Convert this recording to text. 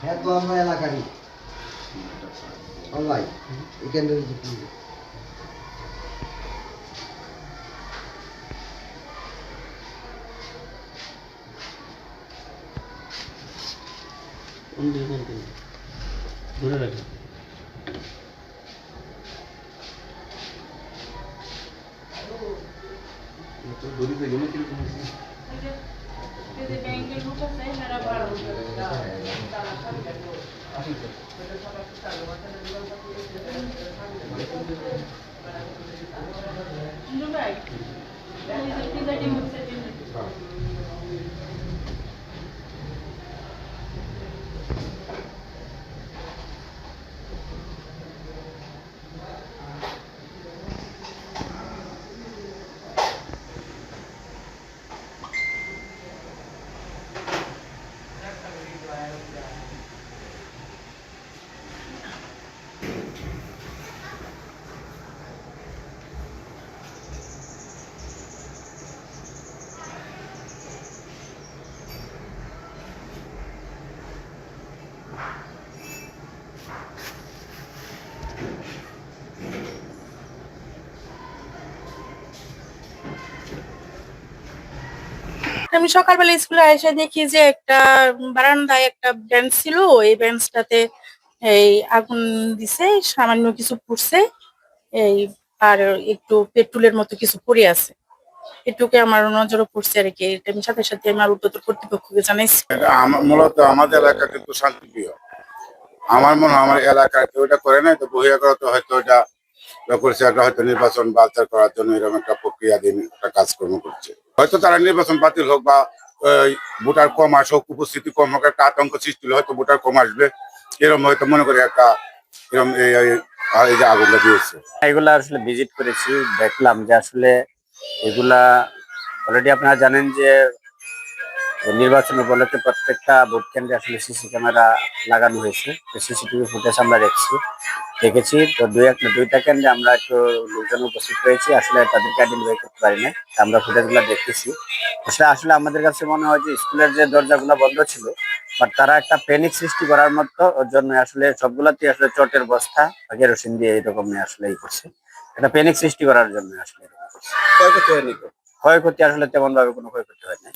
হ্যাঁ তো আমরা এলাকারই ভাই এখান থেকে ধরে রাখি দড়িতে গেলে কিরকম আমি সকালবেলা স্কুলে এসে দেখি যে একটা বারান্দায় একটা বেঞ্চ ছিল, এই বেঞ্চটাতে এই আগুন দিছে, সামান্য কিছু পুড়ছে, এই আর একটু পেট্রোলের মতো কিছু পড়ে আছে। এটুকু আমার নজরে পড়ছে আর কি। এটা আমি সাথে সাথে আমার উদ্যোগ কর্তৃপক্ষকে জানাইছি। মূলত আমাদের এলাকা কিন্তু শান্তিপ্রিয়। আমার মনে হয় আমার এলাকায় কেউ এটা করে নাই, তো বহিরাগত হয়তো এটা করছে, একটা হয়তো নির্বাচন বাতিল করার জন্য এরকম একটা প্রক্রিয়াধীন একটা কাজকর্ম করছে। হয়তো তারা নির্বাচন বাতিল হোক বা ভোটার কম আসুক, উপস্থিতি কম হোক, একটা আতঙ্ক সৃষ্টি হলে হয়তো ভোটার কম আসবে, এরকম হয়তো মনে করি একটা এরকম এই যে আগুনটা দিয়েছে। এগুলা আসলে ভিজিট করেছি, দেখলাম যে আসলে এগুলা অলরেডি আপনারা জানেন যে নির্বাচন উপলক্ষে প্রত্যেকটা ভোট কেন্দ্রে আসলে সিসি ক্যামেরা লাগানো হয়েছে। সিসিটিভি ফুটেজ আমরা দেখেছি। তো দুইটা কেন্দ্রে আমরা একটু লোকজন উপস্থিত হয়েছি, আসলে তাদেরকে আইডেন্টিফাই করতে পারি না। আমরা ফুটেজগুলো দেখতেছি। আসলে আমাদের কাছে মনে হয় যে স্কুলের যে দরজাগুলো বন্ধ ছিল, বাট তারা একটা প্যানিক সৃষ্টি করার মতো, ওর জন্য আসলে সবগুলাতেই আসলে চটের বস্তা কেরোসিন দিয়ে এরকম আসলে করছে, একটা প্যানিক সৃষ্টি করার জন্য আসলে ক্ষয়ক্ষতি হয়নি। ক্ষয়ক্ষতি আসলে তেমন ভাবে কোনো ক্ষয়ক্ষতি হয় না।